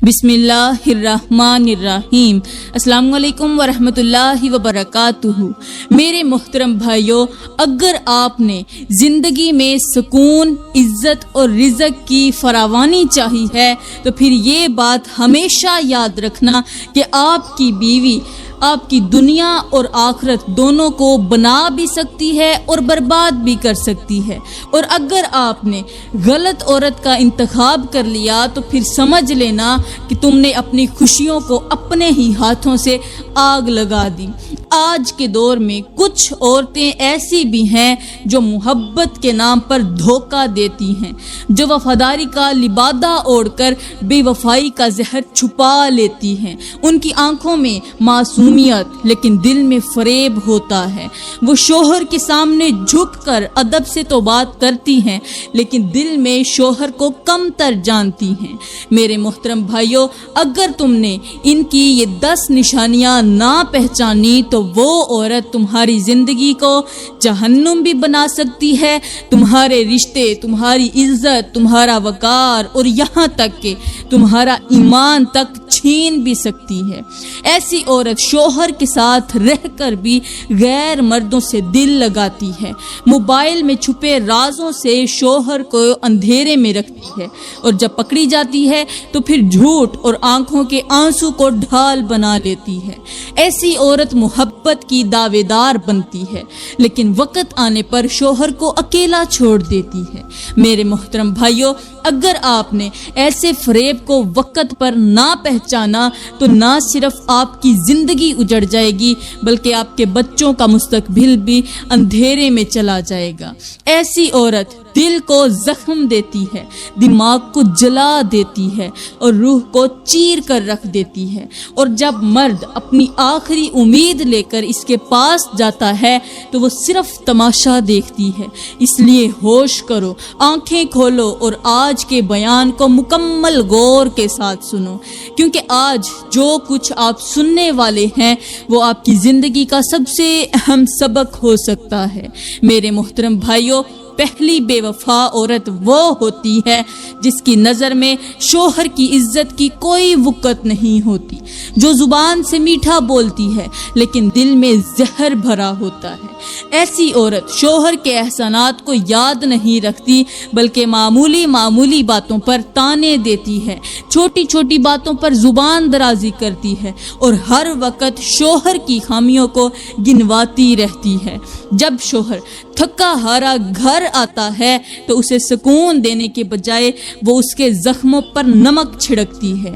بسم اللہ الرحمن الرحیم۔ السلام علیکم ورحمۃ اللہ وبرکاتہ۔ میرے محترم بھائیوں، اگر آپ نے زندگی میں سکون، عزت اور رزق کی فراوانی چاہی ہے تو پھر یہ بات ہمیشہ یاد رکھنا کہ آپ کی بیوی آپ کی دنیا اور آخرت دونوں کو بنا بھی سکتی ہے اور برباد بھی کر سکتی ہے، اور اگر آپ نے غلط عورت کا انتخاب کر لیا تو پھر سمجھ لینا کہ تم نے اپنی خوشیوں کو اپنے ہی ہاتھوں سے آگ لگا دی۔ آج کے دور میں کچھ عورتیں ایسی بھی ہیں جو محبت کے نام پر دھوکہ دیتی ہیں، جو وفاداری کا لبادہ اوڑھ کر بے وفائی کا زہر چھپا لیتی ہیں۔ ان کی آنکھوں میں معصومیت لیکن دل میں فریب ہوتا ہے۔ وہ شوہر کے سامنے جھک کر ادب سے تو بات کرتی ہیں لیکن دل میں شوہر کو کم تر جانتی ہیں۔ میرے محترم بھائیوں، اگر تم نے ان کی یہ 10 نشانیاں نہ پہچانی تو وہ عورت تمہاری زندگی کو جہنم بھی بنا سکتی ہے، تمہارے رشتے، تمہاری عزت، تمہارا وقار اور یہاں تک کہ تمہارا ایمان تک چھین بھی سکتی ہے۔ ایسی عورت شوہر کے ساتھ رہ کر بھی غیر مردوں سے دل لگاتی ہے، موبائل میں چھپے رازوں سے شوہر کو اندھیرے میں رکھتی ہے، اور جب پکڑی جاتی ہے تو پھر جھوٹ اور آنکھوں کے آنسو کو ڈھال بنا لیتی ہے۔ ایسی عورت محبت کی دعوے دار بنتی ہے لیکن وقت آنے پر شوہر کو اکیلا چھوڑ دیتی ہے۔ میرے محترم بھائیوں، اگر آپ نے ایسے فریب کو وقت پر نہ پہچانا تو نہ صرف آپ کی زندگی اجڑ جائے گی بلکہ آپ کے بچوں کا مستقبل بھی اندھیرے میں چلا جائے گا۔ ایسی عورت دل کو زخم دیتی ہے، دماغ کو جلا دیتی ہے اور روح کو چیر کر رکھ دیتی ہے، اور جب مرد اپنی آخری امید لے کر اس کے پاس جاتا ہے تو وہ صرف تماشا دیکھتی ہے۔ اس لیے ہوش کرو، آنکھیں کھولو اور آج کے بیان کو مکمل غور کے ساتھ سنو، کیونکہ آج جو کچھ آپ سننے والے ہیں وہ آپ کی زندگی کا سب سے اہم سبق ہو سکتا ہے۔ میرے محترم بھائیوں، پہلی بے وفا عورت وہ ہوتی ہے جس کی نظر میں شوہر کی عزت کی کوئی وقت نہیں ہوتی، جو زبان سے میٹھا بولتی ہے لیکن دل میں زہر بھرا ہوتا ہے۔ ایسی عورت شوہر کے احسانات کو یاد نہیں رکھتی بلکہ معمولی باتوں پر تانے دیتی ہے، چھوٹی چھوٹی باتوں پر زبان درازی کرتی ہے اور ہر وقت شوہر کی خامیوں کو گنواتی رہتی ہے۔ جب شوہر تھکا ہارا گھر آتا ہے تو اسے سکون دینے کے بجائے وہ اس کے زخموں پر نمک چھڑکتی ہے۔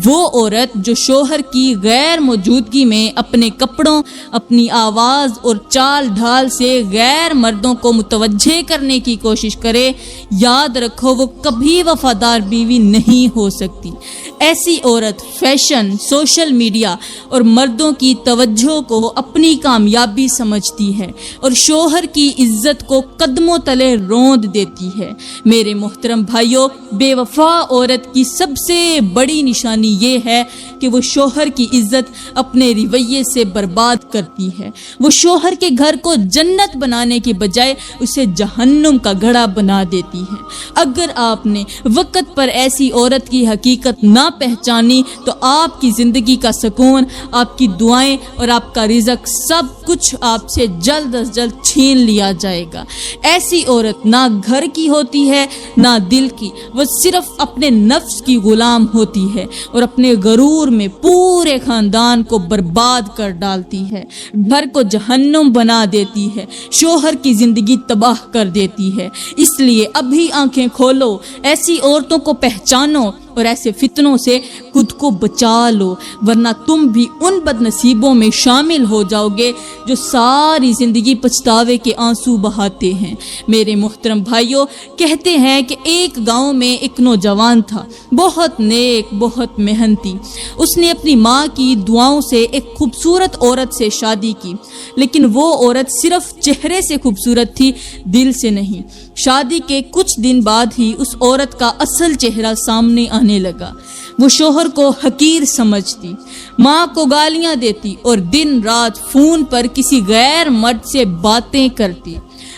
وہ عورت جو شوہر کی غیر موجودگی میں اپنے کپڑوں، اپنی آواز اور چال ڈھال سے غیر مردوں کو متوجہ کرنے کی کوشش کرے، یاد رکھو وہ کبھی وفادار بیوی نہیں ہو سکتی۔ ایسی عورت فیشن، سوشل میڈیا اور مردوں کی توجہ کو اپنی کامیابی سمجھتی ہے اور شوہر کی عزت کو قدموں تلے روند دیتی ہے۔ میرے محترم بھائیوں، بے وفا عورت کی سب سے بڑی نشانی یہ ہے کہ وہ شوہر کی عزت اپنے رویے سے برباد کرتی ہے۔ وہ شوہر کے گھر کو جنت بنانے کے بجائے اسے جہنم کا گڑھا بنا دیتی ہے۔ اگر آپ نے وقت پر ایسی عورت کی حقیقت نہ پہچانی تو آپ کی زندگی کا سکون، آپ کی دعائیں اور آپ کا رزق سب کچھ آپ سے جلد از جلد چھین لیا جائے گا۔ ایسی عورت نہ گھر کی ہوتی ہے نہ دل کی، وہ صرف اپنے نفس کی غلام ہوتی ہے اور اپنے غرور میں پورے خاندان کو برباد کر ڈالتی ہے، گھر کو جہنم بنا دیتی ہے، شوہر کی زندگی تباہ کر دیتی ہے۔ اس لیے ابھی آنکھیں کھولو، ایسی عورتوں کو پہچانو اور ایسے فتنوں سے خود کو بچا لو، ورنہ تم بھی ان بد نصیبوں میں شامل ہو جاؤ گے جو ساری زندگی پچھتاوے کے آنسو بہاتے ہیں۔ میرے محترم بھائیوں، کہتے ہیں کہ ایک گاؤں میں ایک نوجوان تھا، بہت نیک، بہت محنتی۔ اس نے اپنی ماں کی دعاؤں سے ایک خوبصورت عورت سے شادی کی، لیکن وہ عورت صرف چہرے سے خوبصورت تھی، دل سے نہیں۔ شادی کے کچھ دن بعد ہی اس عورت کا اصل چہرہ سامنے آنے لگا۔ وہ شوہر کو حقیر سمجھتی، ماں کو گالیاں دیتی اور دن رات فون پر کسی غیر مرد سے باتیں کرتی۔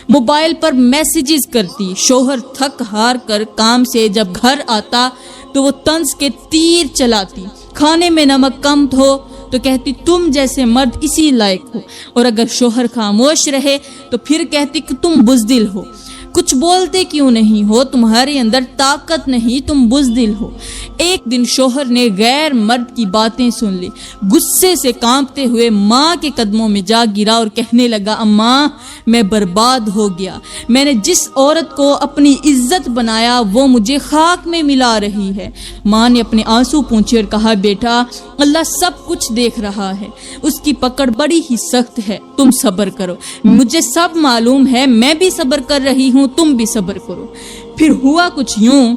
موبائل پر میسیجز کرتی، شوہر تھک ہار کر کام سے جب گھر آتا تو وہ طنز کے تیر چلاتی، کھانے میں نمک کم ہو تو کہتی تم جیسے مرد اسی لائق ہو، اور اگر شوہر خاموش رہے تو پھر کہتی کہ تم بزدل ہو، کچھ بولتے کیوں نہیں ہو، تمہارے اندر طاقت نہیں، تم بزدل ہو۔ ایک دن شوہر نے غیر مرد کی باتیں سن لی، غصے سے کانپتے ہوئے ماں کے قدموں میں جا گرا اور کہنے لگا اماں میں برباد ہو گیا، میں نے جس عورت کو اپنی عزت بنایا وہ مجھے خاک میں ملا رہی ہے۔ ماں نے اپنے آنسو پونچھے اور کہا بیٹا اللہ سب کچھ دیکھ رہا ہے، اس کی پکڑ بڑی ہی سخت ہے، تم صبر کرو، مجھے سب معلوم ہے، میں بھی صبر کر رہی ہوں، تم بھی صبر کرو۔ پھر ہوا کچھ یوں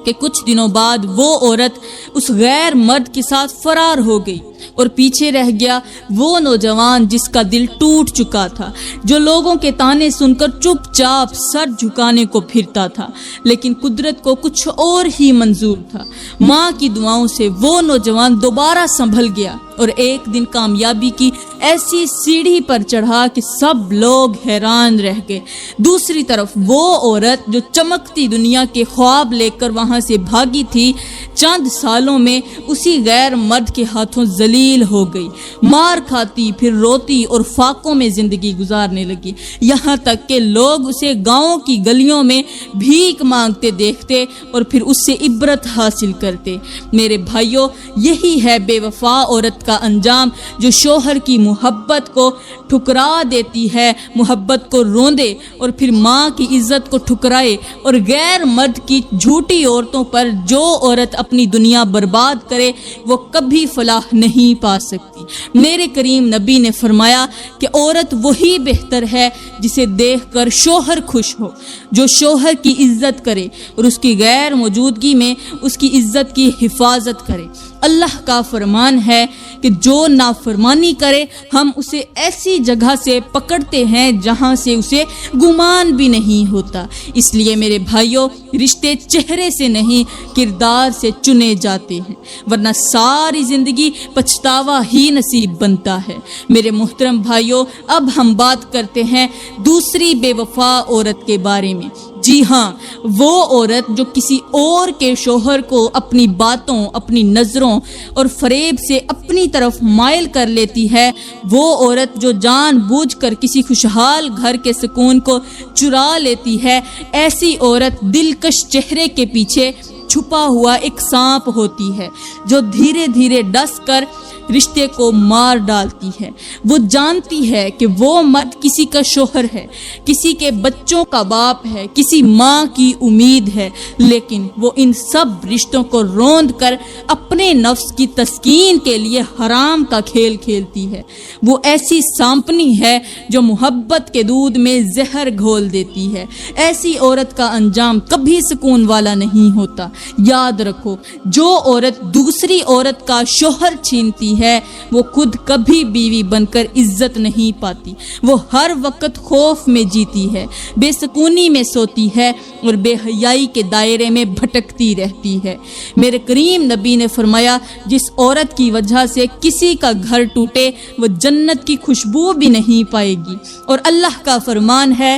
کہ کچھ دنوں بعد وہ عورت اس غیر مرد کے ساتھ فرار ہو گئی اور پیچھے رہ گیا وہ نوجوان جس کا دل ٹوٹ چکا تھا، جو لوگوں کے تانے سن کر چپ چاپ سر جھکانے کو پھرتا تھا، لیکن قدرت کو کچھ اور ہی منظور تھا۔ ماں کی دعاؤں سے وہ نوجوان دوبارہ سنبھل گیا اور ایک دن کامیابی کی ایسی سیڑھی پر چڑھا کہ سب لوگ حیران رہ گئے۔ دوسری طرف وہ عورت جو چمکتی دنیا کے خواب لے کر وہاں سے بھاگی تھی، چند سالوں میں اسی غیر مرد کے ہاتھوں ذلیل ہو گئی، مار کھاتی پھر روتی اور فاقوں میں زندگی گزارنے لگی، یہاں تک کہ لوگ اسے گاؤں کی گلیوں میں بھیک مانگتے دیکھتے اور پھر اس سے عبرت حاصل کرتے۔ میرے بھائیوں، یہی ہے بے وفا عورت کا انجام، جو شوہر کی محبت کو ٹھکرا دیتی ہے، محبت کو روندے اور پھر ماں کی عزت کو ٹھکرائے، اور غیر مرد کی جھوٹی عورتوں پر جو عورت اپنی دنیا برباد کرے وہ کبھی فلاح نہیں پا سکتی۔ میرے کریم نبی نے فرمایا کہ عورت وہی بہتر ہے جسے دیکھ کر شوہر خوش ہو، جو شوہر کی عزت کرے اور اس کی غیر موجودگی میں اس کی عزت کی حفاظت کرے۔ اللہ کا فرمان ہے کہ جو نافرمانی کرے ہم اسے ایسی جگہ سے پکڑتے ہیں جہاں سے اسے گمان بھی نہیں ہوتا۔ اس لیے میرے بھائیوں، رشتے چہرے سے نہیں کردار سے چنے جاتے ہیں، ورنہ ساری زندگی پچھتاوا ہی نصیب بنتا ہے۔ میرے محترم بھائیوں، اب ہم بات کرتے ہیں دوسری بے وفا عورت کے بارے میں۔ جی ہاں، وہ عورت جو کسی اور کے شوہر کو اپنی باتوں، اپنی نظروں اور فریب سے اپنی طرف مائل کر لیتی ہے، وہ عورت جو جان بوجھ کر کسی خوشحال گھر کے سکون کو چرا لیتی ہے، ایسی عورت دلکش چہرے کے پیچھے چھپا ہوا ایک سانپ ہوتی ہے، جو دھیرے دھیرے ڈس کر رشتے کو مار ڈالتی ہے۔ وہ جانتی ہے کہ وہ مرد کسی کا شوہر ہے، کسی کے بچوں کا باپ ہے، کسی ماں کی امید ہے، لیکن وہ ان سب رشتوں کو روند کر اپنے نفس کی تسکین کے لیے حرام کا کھیل کھیلتی ہے۔ وہ ایسی سانپنی ہے جو محبت کے دودھ میں زہر گھول دیتی ہے۔ ایسی عورت کا انجام کبھی سکون والا نہیں ہوتا۔ یاد رکھو، جو عورت دوسری عورت کا شوہر چھینتی ہے وہ خود کبھی بیوی بن کر عزت نہیں پاتی۔ وہ ہر وقت خوف میں جیتی ہے، بے سکونی میں سوتی ہے اور بے حیائی کے دائرے میں بھٹکتی رہتی ہے۔ میرے کریم نبی نے فرمایا، جس عورت کی وجہ سے کسی کا گھر ٹوٹے وہ جنت کی خوشبو بھی نہیں پائے گی۔ اور اللہ کا فرمان ہے،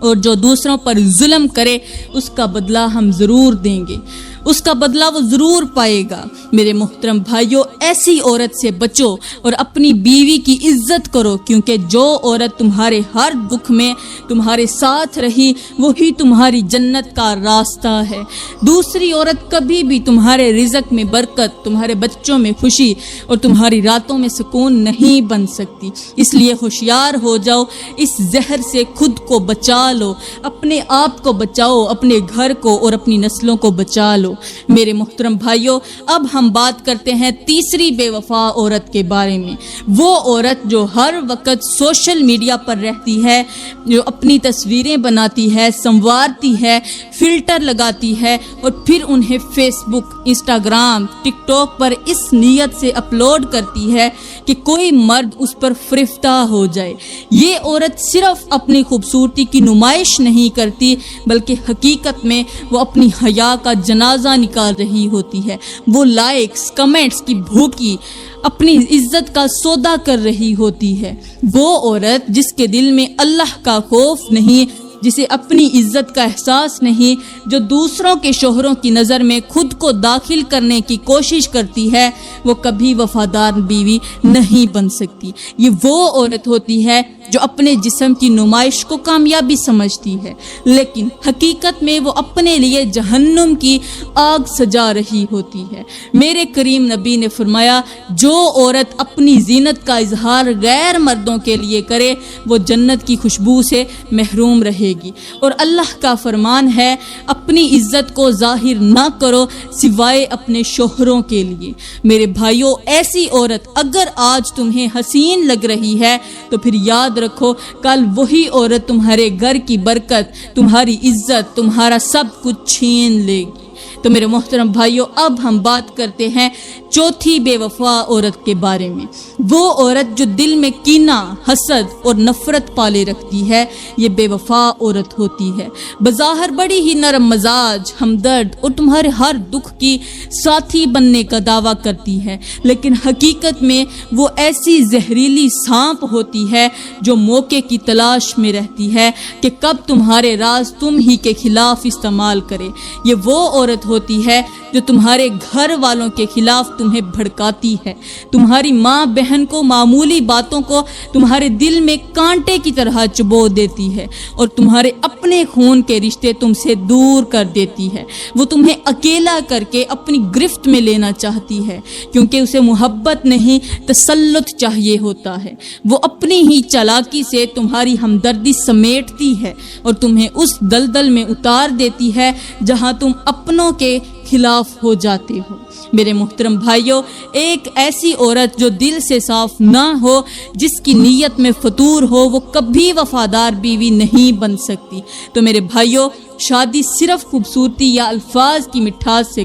اور جو دوسروں پر ظلم کرے اس کا بدلہ ہم ضرور دیں گے، اس کا بدلہ وہ ضرور پائے گا۔ میرے محترم بھائیوں، ایسی عورت سے بچو اور اپنی بیوی کی عزت کرو، کیونکہ جو عورت تمہارے ہر دکھ میں تمہارے ساتھ رہی وہی تمہاری جنت کا راستہ ہے۔ دوسری عورت کبھی بھی تمہارے رزق میں برکت، تمہارے بچوں میں خوشی اور تمہاری راتوں میں سکون نہیں بن سکتی۔ اس لیے ہوشیار ہو جاؤ، اس زہر سے خود کو بچا لو، اپنے آپ کو بچاؤ، اپنے گھر کو اور اپنی نسلوں کو بچا لو۔ میرے محترم بھائیوں، اب ہم بات کرتے ہیں تیسری بے وفا عورت کے بارے میں۔ وہ عورت جو ہر وقت سوشل میڈیا پر رہتی ہے، جو اپنی تصویریں بناتی ہے، سنوارتی ہے، فلٹر لگاتی ہے اور پھر انہیں فیس بک، انسٹاگرام، ٹک ٹاک پر اس نیت سے اپلوڈ کرتی ہے کہ کوئی مرد اس پر فریفتہ ہو جائے۔ یہ عورت صرف اپنی خوبصورتی کی نمائش نہیں کرتی، بلکہ حقیقت میں وہ اپنی حیا کا جنازہ مزہ نکال رہی ہوتی ہے، وہ لائکس کمنٹس کی بھوکی اپنی عزت کا سودا کر رہی ہوتی ہے۔ وہ عورت جس کے دل میں اللہ کا خوف نہیں، جسے اپنی عزت کا احساس نہیں، جو دوسروں کے شوہروں کی نظر میں خود کو داخل کرنے کی کوشش کرتی ہے، وہ کبھی وفادار بیوی نہیں بن سکتی۔ یہ وہ عورت ہوتی ہے جو اپنے جسم کی نمائش کو کامیابی سمجھتی ہے، لیکن حقیقت میں وہ اپنے لیے جہنم کی آگ سجا رہی ہوتی ہے۔ میرے کریم نبی نے فرمایا، جو عورت اپنی زینت کا اظہار غیر مردوں کے لیے کرے وہ جنت کی خوشبو سے محروم رہے گی۔ اور اللہ کا فرمان ہے، اپنی عزت کو ظاہر نہ کرو سوائے اپنے شوہروں کے لیے۔ میرے بھائیوں، ایسی عورت اگر آج تمہیں حسین لگ رہی ہے تو پھر یاد رکھو، کل وہی عورت تمہارے گھر کی برکت، تمہاری عزت، تمہارا سب کچھ چھین لے گی۔ تو میرے محترم بھائیوں، اب ہم بات کرتے ہیں چوتھی بے وفا عورت کے بارے میں۔ وہ عورت جو دل میں کینہ، حسد اور نفرت پالے رکھتی ہے، یہ بے وفا عورت ہوتی ہے۔ بظاہر بڑی ہی نرم مزاج، ہمدرد اور تمہارے ہر دکھ کی ساتھی بننے کا دعویٰ کرتی ہے، لیکن حقیقت میں وہ ایسی زہریلی سانپ ہوتی ہے جو موقع کی تلاش میں رہتی ہے کہ کب تمہارے راز تم ہی کے خلاف استعمال کرے۔ یہ وہ عورت ہوتی ہے جو تمہارے گھر والوں کے خلاف تمہیں بھڑکاتی ہے، تمہاری ماں بہن کو معمولی باتوں کو تمہارے دل میں کانٹے کی طرح چبو دیتی ہے، اور تمہارے اپنے خون کے رشتے تم سے دور کر دیتی ہے۔ وہ تمہیں اکیلا کر کے اپنی گرفت میں لینا چاہتی ہے، کیونکہ اسے محبت نہیں تسلط چاہیے ہوتا ہے۔ وہ اپنی ہی چالاکی سے تمہاری ہمدردی سمیٹتی ہے اور تمہیں اس دلدل میں اتار دیتی ہے جہاں تم اپنوں کے خلاف ہو جاتے ہو۔ میرے محترم بھائیوں، ایک ایسی عورت جو دل سے صاف نہ ہو، جس کی نیت میں فتور ہو، وہ کبھی وفادار بیوی نہیں بن سکتی۔ تو میرے بھائیوں، شادی صرف خوبصورتی یا الفاظ کی مٹھاس سے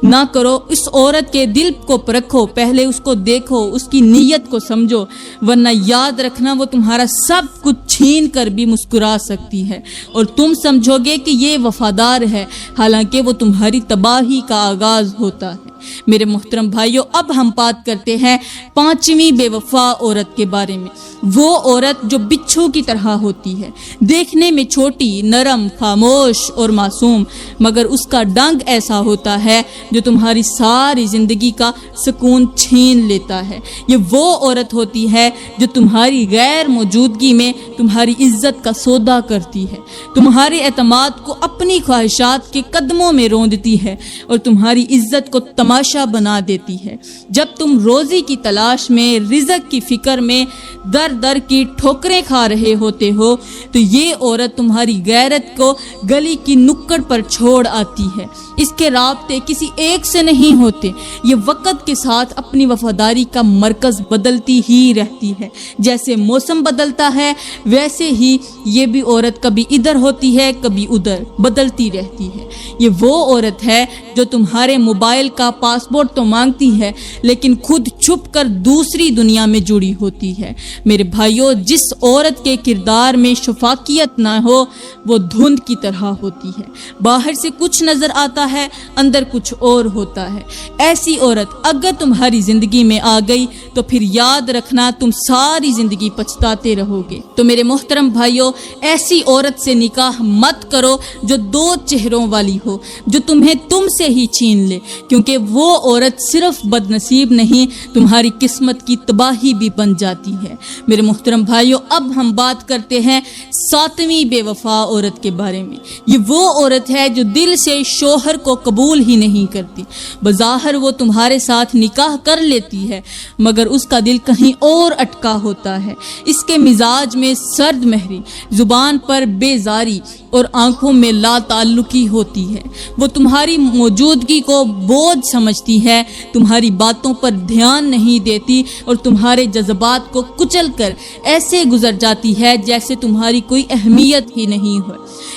نہ کرو۔ اس عورت کے دل کو پرکھو، پہلے اس کو دیکھو، اس کی نیت کو سمجھو، ورنہ یاد رکھنا وہ تمہارا سب کچھ چھین کر بھی مسکرا سکتی ہے اور تم سمجھو گے کہ یہ وفادار ہے، حالانکہ وہ تمہاری تباہی کا آغاز ہوتا ہے۔ میرے محترم بھائیوں، اب ہم بات کرتے ہیں پانچویں بے وفا عورت کے بارے میں۔ وہ عورت جو بچھو کی طرح ہوتی ہے، دیکھنے میں چھوٹی، نرم، خاموش اور معصوم، مگر اس کا ڈنگ ایسا ہوتا ہے جو تمہاری ساری زندگی کا سکون چھین لیتا ہے۔ یہ وہ عورت ہوتی ہے جو تمہاری غیر موجودگی میں تمہاری عزت کا سودا کرتی ہے، تمہارے اعتماد کو اپنی خواہشات کے قدموں میں روندتی ہے اور تمہاری عزت کو تماشا بنا دیتی ہے۔ جب تم روزی کی تلاش میں، رزق کی فکر میں در در کی ٹھوکریں کھا رہے ہوتے ہو، تو یہ عورت تمہاری غیرت کو گلی کی نکڑ پر چھوڑ آتی ہے۔ اس کے رابطے کسی ایک سے نہیں ہوتے، یہ وقت کے ساتھ اپنی وفاداری کا مرکز بدلتی ہی رہتی ہے۔ جیسے موسم بدلتا ہے، ویسے ہی یہ بھی عورت کبھی ادھر ہوتی ہے، کبھی ادھر، بدلتی رہتی ہے۔ یہ وہ عورت ہے جو تمہارے موبائل کا پاسپورٹ تو مانگتی ہے، لیکن خود چھپ کر دوسری دنیا میں جڑی ہوتی ہے۔ میرے بھائیوں، جس عورت کے کردار میں شفافیت نہ ہو، وہ دھند کی طرح ہوتی ہے، باہر سے کچھ نظر آتا ہے، اندر کچھ اور ہوتا ہے۔ ایسی عورت اگر تمہاری زندگی میں آ گئی تو پھر یاد رکھنا تم ساری زندگی پچھتاتے رہو گے۔ تو میرے محترم بھائیوں، ایسی عورت سے نکاح مت کرو جو دو چہروں والی ہو، جو تمہیں تم سے ہی چھین لے، کیونکہ وہ عورت صرف بد نصیب نہیں، تمہاری قسمت کی تباہی بھی بن جاتی ہے۔ میرے محترم بھائیوں، اب ہم بات کرتے ہیں ساتویں بے وفا عورت کے بارے میں۔ یہ وہ عورت ہے جو دل سے شوہر کو قبول ہی نہیں کرتی۔ بظاہر وہ تمہارے ساتھ نکاح کر لیتی ہے، مگر اس کا دل کہیں اور اٹکا ہوتا ہے۔ اس کے مزاج میں سرد مہری، زبان پر بیزاری اور آنکھوں میں لا تعلقی ہوتی ہے۔ وہ تمہاری موجودگی کو بوجھ سمجھتی ہے، تمہاری باتوں پر دھیان نہیں دیتی اور تمہارے جذبات کو کچل کر ایسے گزر جاتی ہے جیسے تمہاری کوئی اہمیت ہی نہیں ہو۔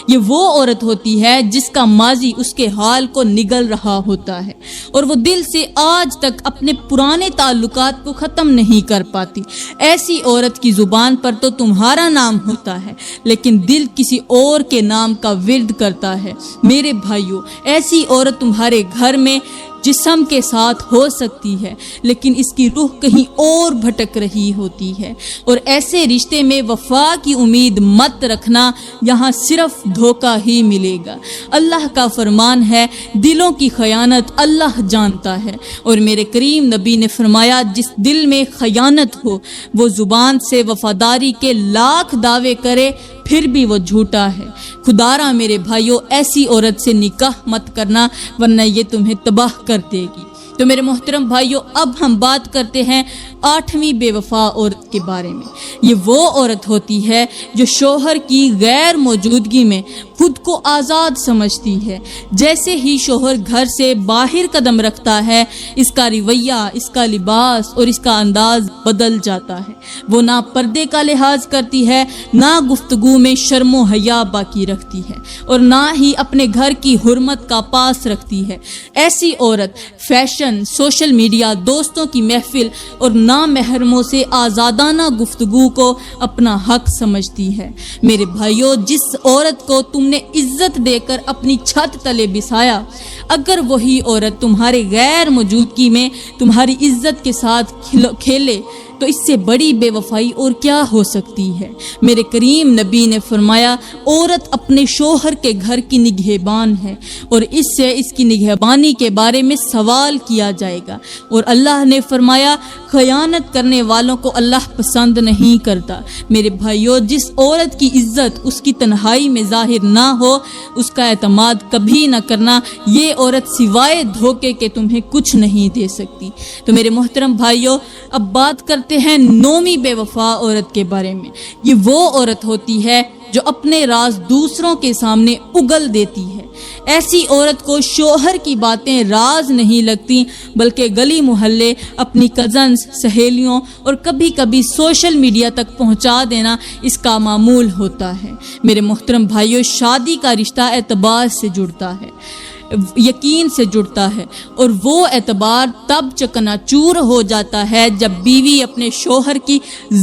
یہ وہ عورت ہوتی ہے جس کا ماضی اس کے حال کو نگل رہا ہوتا ہے اور وہ دل سے آج تک اپنے پرانے تعلقات کو ختم نہیں کر پاتی۔ ایسی عورت کی زبان پر تو تمہارا نام ہوتا ہے لیکن دل کسی اور کے نام کا ورد کرتا ہے۔ میرے بھائیوں، ایسی عورت تمہارے گھر میں جسم کے ساتھ ہو سکتی ہے لیکن اس کی روح کہیں اور بھٹک رہی ہوتی ہے، اور ایسے رشتے میں وفا کی امید مت رکھنا، یہاں صرف دھوکہ ہی ملے گا۔ اللہ کا فرمان ہے، دلوں کی خیانت اللہ جانتا ہے، اور میرے کریم نبی نے فرمایا، جس دل میں خیانت ہو وہ زبان سے وفاداری کے لاکھ دعوے کرے پھر بھی وہ جھوٹا ہے۔ خدارا میرے بھائیوں، ایسی عورت سے نکاح مت کرنا ورنہ یہ تمہیں تباہ کر دے گی۔ تو میرے محترم بھائیوں، اب ہم بات کرتے ہیں 8ویں بے وفا عورت کے بارے میں۔ یہ وہ عورت ہوتی ہے جو شوہر کی غیر موجودگی میں خود کو آزاد سمجھتی ہے۔ جیسے ہی شوہر گھر سے باہر قدم رکھتا ہے، اس کا رویہ، اس کا لباس اور اس کا انداز بدل جاتا ہے۔ وہ نہ پردے کا لحاظ کرتی ہے، نہ گفتگو میں شرم و حیا باقی رکھتی ہے، اور نہ ہی اپنے گھر کی حرمت کا پاس رکھتی ہے۔ ایسی عورت فیشن، سوشل میڈیا، دوستوں کی محفل اور نامحرموں سے آزادانہ گفتگو کو اپنا حق سمجھتی ہے۔ میرے بھائیوں، جس عورت کو تم نے عزت دے کر اپنی چھت تلے بسایا، اگر وہی عورت تمہارے غیر موجودگی میں تمہاری عزت کے ساتھ کھیلے تو اس سے بڑی بے وفائی اور کیا ہو سکتی ہے۔ میرے کریم نبی نے فرمایا، عورت اپنے شوہر کے گھر کی نگہبان ہے اور اس سے اس کی نگہبانی کے بارے میں سوال کیا جائے گا، اور اللہ نے فرمایا، خیانت کرنے والوں کو اللہ پسند نہیں کرتا۔ میرے بھائیوں، جس عورت کی عزت اس کی تنہائی میں ظاہر نہ ہو، اس کا اعتماد کبھی نہ کرنا۔ یہ عورت سوائے دھوکے کے تمہیں کچھ نہیں دے سکتی۔ تو میرے محترم بھائیوں، اب بات کرتے ہیں 9ویں بے وفا عورت کے بارے میں۔ یہ وہ عورت ہوتی ہے جو اپنے راز دوسروں کے سامنے اگل دیتی ہے۔ ایسی عورت کو شوہر کی باتیں راز نہیں لگتی، بلکہ گلی محلے، اپنی کزنز، سہیلیوں اور کبھی کبھی سوشل میڈیا تک پہنچا دینا اس کا معمول ہوتا ہے۔ میرے محترم بھائیوں، شادی کا رشتہ اعتبار سے جڑتا ہے، یقین سے جڑتا ہے، اور وہ اعتبار تب چکنا چور ہو جاتا ہے جب بیوی اپنے شوہر کی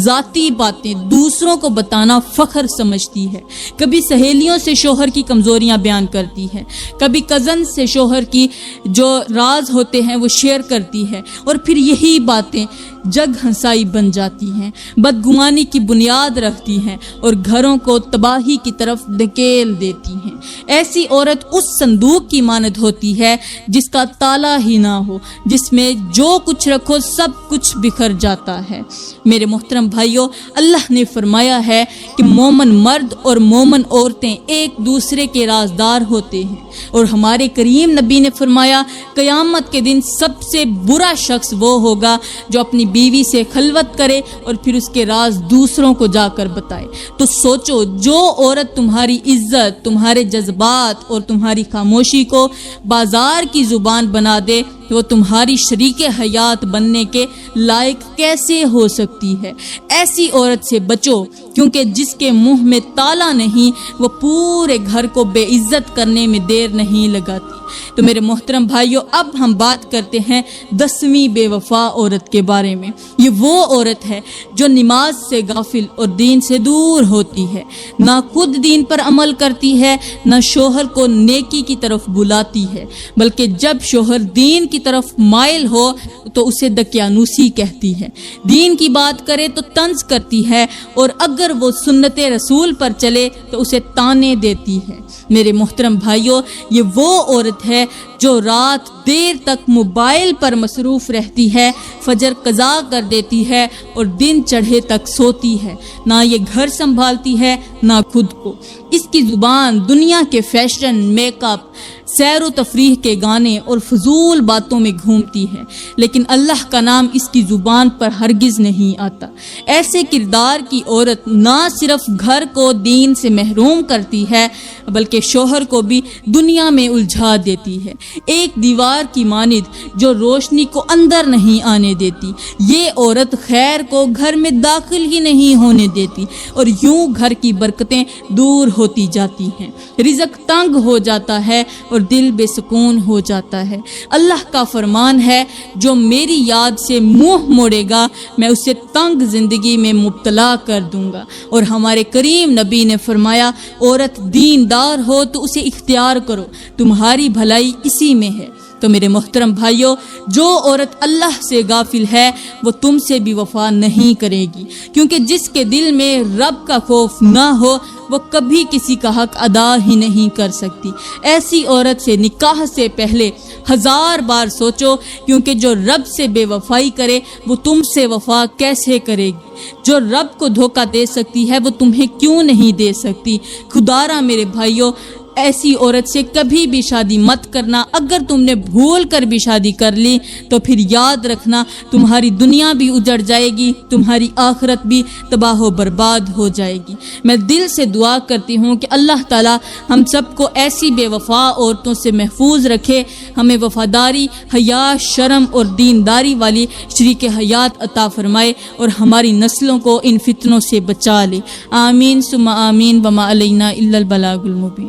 ذاتی باتیں دوسروں کو بتانا فخر سمجھتی ہے۔ کبھی سہیلیوں سے شوہر کی کمزوریاں بیان کرتی ہے، کبھی کزن سے شوہر کی جو راز ہوتے ہیں وہ شیئر کرتی ہے، اور پھر یہی باتیں جگ ہنسائی بن جاتی ہیں، بدگمانی کی بنیاد رکھتی ہیں اور گھروں کو تباہی کی طرف دھکیل دیتی ہیں۔ ایسی عورت اس صندوق کی مانند ہوتی ہے جس کا تالا ہی نہ ہو، جس میں جو کچھ رکھو سب کچھ بکھر جاتا ہے۔ میرے محترم بھائیوں، اللہ نے فرمایا ہے کہ مومن مرد اور مومن عورتیں ایک دوسرے کے رازدار ہوتے ہیں، اور ہمارے کریم نبی نے فرمایا، قیامت کے دن سب سے برا شخص وہ ہوگا جو اپنی بیوی سے خلوت کرے اور پھر اس کے راز دوسروں کو جا کر بتائے۔ تو سوچو، جو عورت تمہاری عزت، تمہارے جذبات اور تمہاری خاموشی کو بازار کی زبان بنا دے، وہ تمہاری شریک حیات بننے کے لائق کیسے ہو سکتی ہے؟ ایسی عورت سے بچو، کیونکہ جس کے منہ میں تالا نہیں وہ پورے گھر کو بے عزت کرنے میں دیر نہیں لگاتی۔ تو میرے محترم بھائیوں، اب ہم بات کرتے ہیں 10ویں بے وفا عورت کے بارے میں۔ یہ وہ عورت ہے جو نماز سے غافل اور دین سے دور ہوتی ہے، نہ خود دین پر عمل کرتی ہے، نہ شوہر کو نیکی کی طرف بلاتی ہے، بلکہ جب شوہر دین کی طرف مائل ہو تو اسے دقیانوسی کہتی ہے، دین کی بات کرے تو طنز کرتی ہے، اور اگر وہ سنت رسول پر چلے تو اسے تانے دیتی ہے۔ میرے محترم بھائیوں، یہ وہ عورت ہے جو رات دیر تک موبائل پر مصروف رہتی ہے، فجر قضا کر دیتی ہے اور دن چڑھے تک سوتی ہے، نہ یہ گھر سنبھالتی ہے نہ خود کو۔ اس کی زبان دنیا کے فیشن، میک اپ، سیر و تفریح کے گانے اور فضول باتوں میں گھومتی ہے، لیکن اللہ کا نام اس کی زبان پر ہرگز نہیں آتا۔ ایسے کردار کی عورت نہ صرف گھر کو دین سے محروم کرتی ہے بلکہ شوہر کو بھی دنیا میں الجھا دیتی ہے، ایک دیوار کی مانند جو روشنی کو اندر نہیں آنے دیتی۔ یہ عورت خیر کو گھر میں داخل ہی نہیں ہونے دیتی اور یوں گھر کی برکتیں دور ہوتی جاتی ہیں، رزق تنگ ہو جاتا ہے اور دل بے سکون ہو جاتا ہے۔ اللہ کا فرمان ہے جو میری یاد سے منہ موڑے گا میں اسے تنگ زندگی میں مبتلا کر دوں گا۔ اور ہمارے کریم نبی نے فرمایا عورت دیندار ہو تو اسے اختیار کرو، تمہاری بھلائی اسی میں ہے۔ تو میرے محترم بھائیوں، جو عورت اللہ سے غافل ہے وہ تم سے بھی وفا نہیں کرے گی، کیونکہ جس کے دل میں رب کا خوف نہ ہو وہ کبھی کسی کا حق ادا ہی نہیں کر سکتی۔ ایسی عورت سے نکاح سے پہلے 1000 بار سوچو، کیونکہ جو رب سے بے وفائی کرے وہ تم سے وفا کیسے کرے گی؟ جو رب کو دھوکہ دے سکتی ہے وہ تمہیں کیوں نہیں دے سکتی؟ خدارا میرے بھائیوں، ایسی عورت سے کبھی بھی شادی مت کرنا۔ اگر تم نے بھول کر بھی شادی کر لی تو پھر یاد رکھنا تمہاری دنیا بھی اجڑ جائے گی، تمہاری آخرت بھی تباہ و برباد ہو جائے گی۔ میں دل سے دعا کرتی ہوں کہ اللہ تعالی ہم سب کو ایسی بے وفا عورتوں سے محفوظ رکھے، ہمیں وفاداری، حیا، شرم اور دینداری والی شریک حیات عطا فرمائے اور ہماری نسلوں کو ان فتنوں سے بچا لے۔ آمین ثم آمین، وما علینا الا البلاغ المبین۔